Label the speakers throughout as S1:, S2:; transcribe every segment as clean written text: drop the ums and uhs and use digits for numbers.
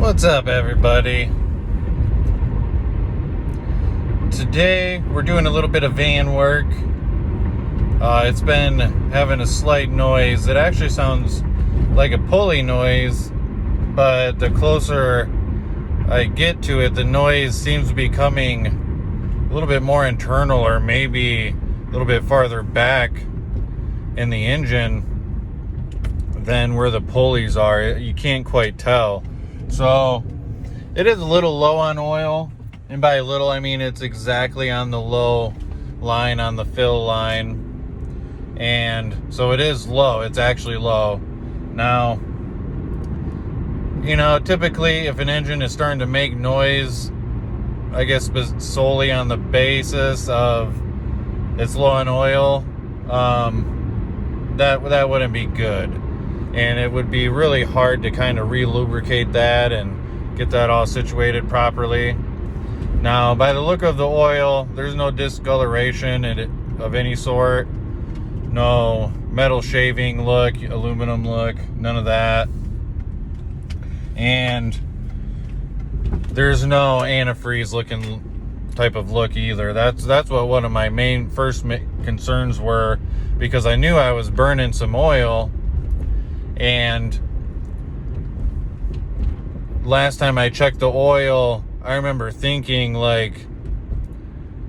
S1: What's up, everybody? Today we're doing a little bit of van work. It's been having a slight noise. It actually sounds like a pulley noise, but the closer I get to it, the noise seems to be coming a little bit more internal, or maybe a little bit farther back in the engine than where the pulleys are. You can't quite tell. So it is a little low on oil, and by a little I mean it's exactly on the low line, on the fill line, and so it is low. It's actually low. Now, typically if an engine is starting to make noise, I guess solely on the basis of it's low on oil, that wouldn't be good. And it would be really hard to kind of re-lubricate that and get that all situated properly. Now, by the look of the oil, there's no discoloration of any sort. No metal shaving look, aluminum look, none of that. And there's no antifreeze looking type of look either. That's what one of my main first concerns were, because I knew I was burning some oil. And last time I checked the oil, I remember thinking like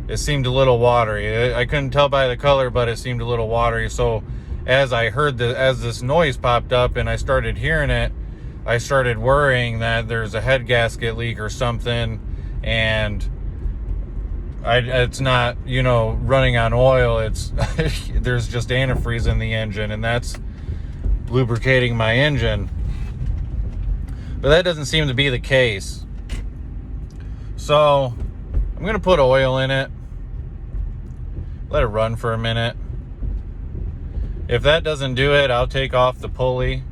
S1: it seemed a little watery. I couldn't tell by the color, but it seemed a little watery. So as this noise popped up and I started hearing it, I started worrying that there's a head gasket leak or something, and it's not, running on oil. It's there's just antifreeze in the engine, and that's lubricating my engine. But that doesn't seem to be the case. So I'm going to put oil in it, let it run for a minute. If that doesn't do it, I'll take off the pulley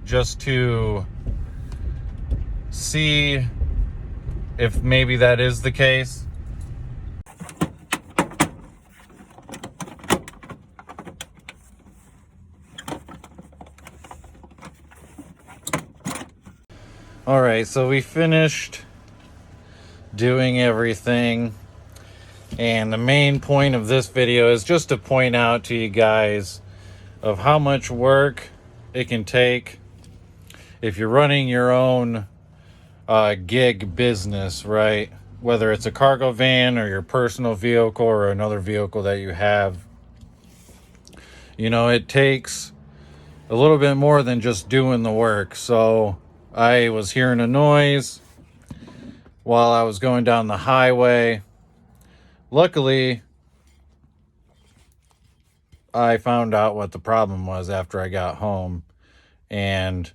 S1: just to see if maybe that is the case. Alright, so we finished doing everything, and the main point of this video is just to point out to you guys of how much work it can take if you're running your own gig business, right? Whether it's a cargo van or your personal vehicle or another vehicle that you have. It takes a little bit more than just doing the work. So I was hearing a noise while I was going down the highway. Luckily, I found out what the problem was after I got home. And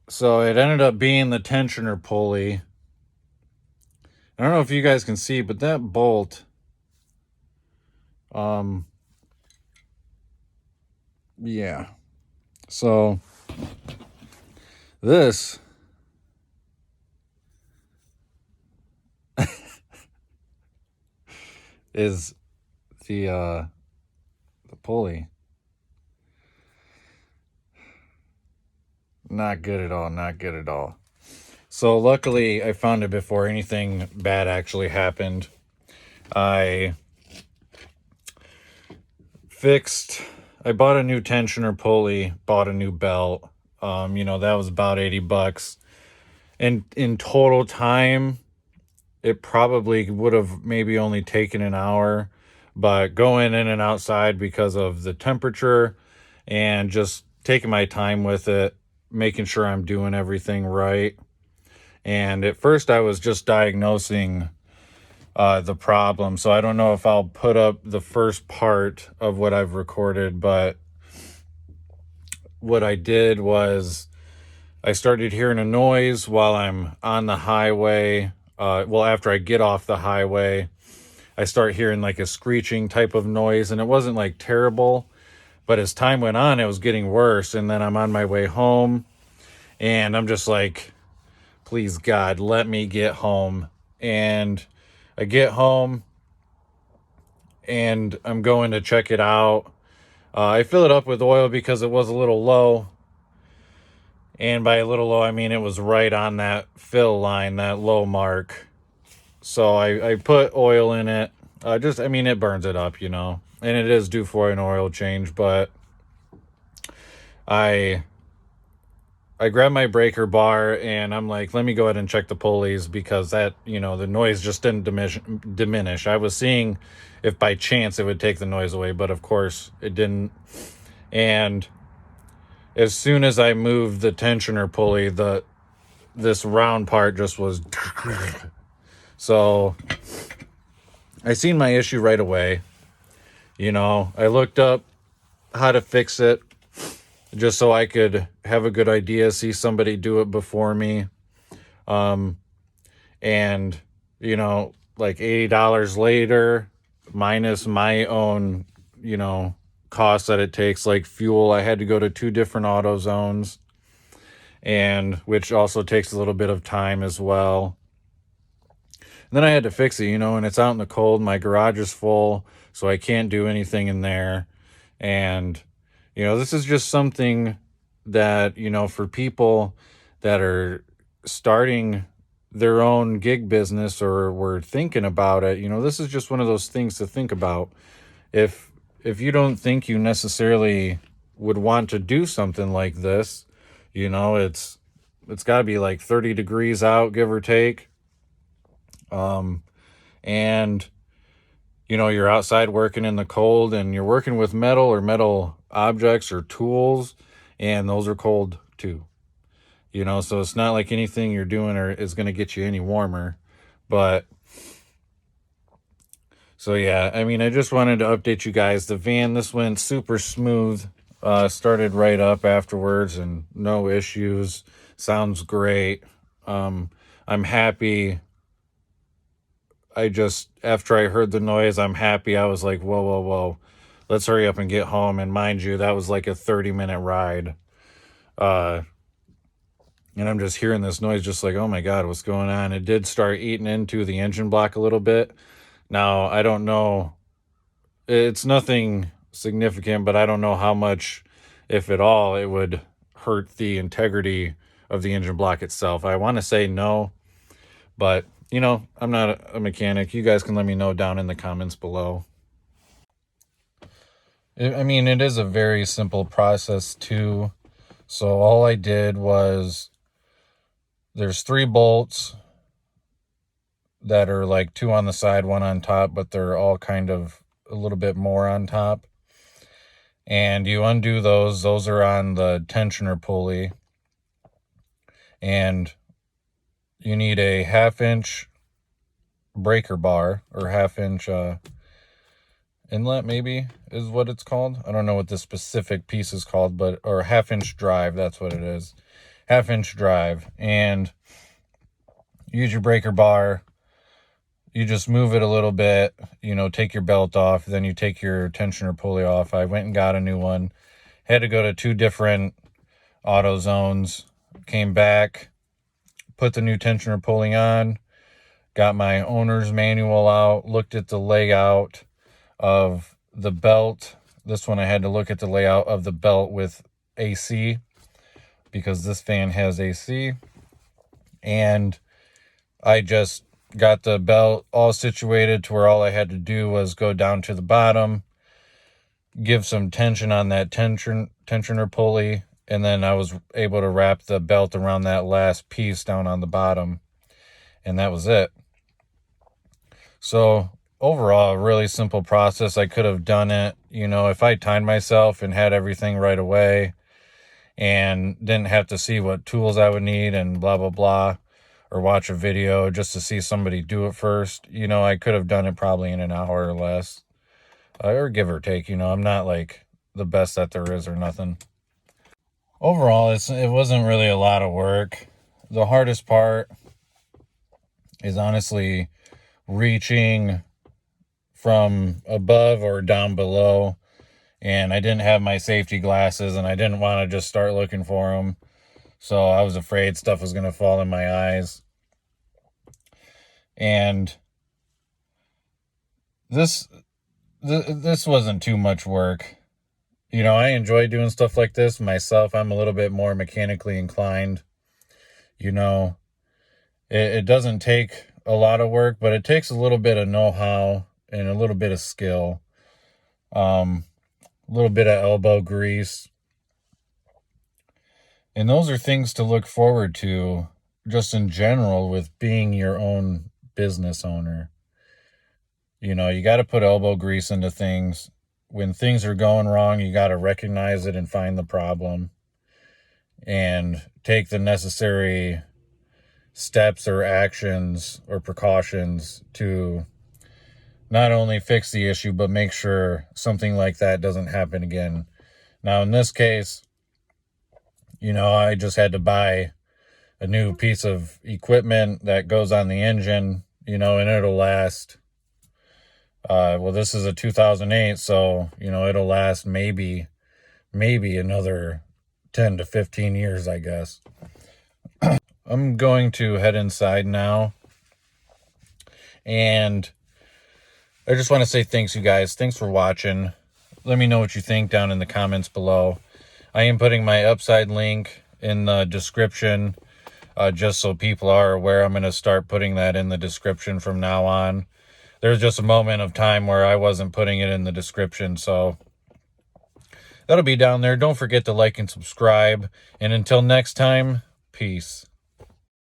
S1: so it ended up being the tensioner pulley. I don't know if you guys can see, but that bolt, yeah. So this is the pulley. Not good at all, not good at all. So luckily I found it before anything bad actually happened. I bought a new tensioner pulley, bought a new belt. That was about $80. And in total time, it probably would have maybe only taken an hour, but going in and outside because of the temperature and just taking my time with it, making sure I'm doing everything right. And at first I was just diagnosing the problem. So I don't know if I'll put up the first part of what I've recorded, but what I did was I started hearing a noise while I'm on the highway. After I get off the highway, I start hearing like a screeching type of noise, and it wasn't like terrible, but as time went on, it was getting worse. And then I'm on my way home, and I'm just like, please God, let me get home. And I get home, and I'm going to check it out. I fill it up with oil because it was a little low. And by a little low, I mean it was right on that fill line, that low mark. So I put oil in it. I mean, it burns it up, and it is due for an oil change. But I grabbed my breaker bar and I'm like, let me go ahead and check the pulleys, because that, the noise just didn't diminish. I was seeing if by chance it would take the noise away, but of course it didn't. And as soon as I moved the tensioner pulley, this round part just was. So I seen my issue right away. I looked up how to fix it, just so I could have a good idea, see somebody do it before me. And, like $80 later, minus my own, cost that it takes, like fuel. I had to go to 2 different auto zones, and which also takes a little bit of time as well. And then I had to fix it, and it's out in the cold. My garage is full, so I can't do anything in there. And, this is just something that, for people that are starting their own gig business or were thinking about it, this is just one of those things to think about. If you don't think you necessarily would want to do something like this, it's got to be like 30 degrees out, give or take. And you're outside working in the cold, and you're working with metal or metal objects or tools, and those are cold too. So it's not like anything you're doing is going to get you any warmer. But so yeah, I mean, I just wanted to update you guys. The van, this went super smooth. Started right up afterwards and no issues. Sounds great. I'm happy. After I heard the noise, I'm happy. I was like, whoa, whoa, whoa. Let's hurry up and get home. And mind you, that was like a 30-minute ride. And I'm just hearing this noise, just like, oh my God, what's going on? It did start eating into the engine block a little bit. Now, I don't know. It's nothing significant, but I don't know how much, if at all, it would hurt the integrity of the engine block itself. I want to say no, but, I'm not a mechanic. You guys can let me know down in the comments below. It is a very simple process too. So all I did was, there's 3 bolts that are like 2 on the side, 1 on top, but they're all kind of a little bit more on top. And you undo those. Those are on the tensioner pulley. And you need a 1/2-inch breaker bar, or 1/2-inch inlet, maybe is what it's called. I don't know what the specific piece is called, but, or 1/2-inch drive, that's what it is. 1/2-inch drive. And use your breaker bar. You just move it a little bit, take your belt off, then you take your tensioner pulley off. I went and got a new one. Had to go to 2 different auto zones. Came back, put the new tensioner pulley on, got my owner's manual out, looked at the layout of the belt. This one I had to look at the layout of the belt with AC, because this fan has AC. And I just got the belt all situated to where all I had to do was go down to the bottom, give some tension on that tensioner pulley, and then I was able to wrap the belt around that last piece down on the bottom, and that was it. So overall, a really simple process. I could have done it, if I timed myself and had everything right away and didn't have to see what tools I would need and blah, blah, blah, or watch a video just to see somebody do it first. I could have done it probably in an hour or less, or give or take. I'm not like the best that there is or nothing. Overall, it wasn't really a lot of work. The hardest part is honestly reaching from above or down below. And I didn't have my safety glasses, and I didn't want to just start looking for them. So I was afraid stuff was going to fall in my eyes. And this wasn't too much work. You know, I enjoy doing stuff like this myself. I'm a little bit more mechanically inclined. You know, it doesn't take a lot of work, but it takes a little bit of know-how and a little bit of skill. A little bit of elbow grease. And those are things to look forward to just in general with being your own business owner. You know, you got to put elbow grease into things. When things are going wrong, you got to recognize it and find the problem and take the necessary steps or actions or precautions to not only fix the issue, but make sure something like that doesn't happen again. Now, in this case, you know, I just had to buy a new piece of equipment that goes on the engine, you know, and it'll last. Well, this is a 2008, so, you know, it'll last maybe another 10 to 15 years, I guess. I'm going to head inside now. And I just want to say thanks, you guys. Thanks for watching. Let me know what you think down in the comments below. I am putting my upside link in the description, just so people are aware. I'm going to start putting that in the description from now on. There's just a moment of time where I wasn't putting it in the description, so that'll be down there. Don't forget to like and subscribe. And until next time, peace.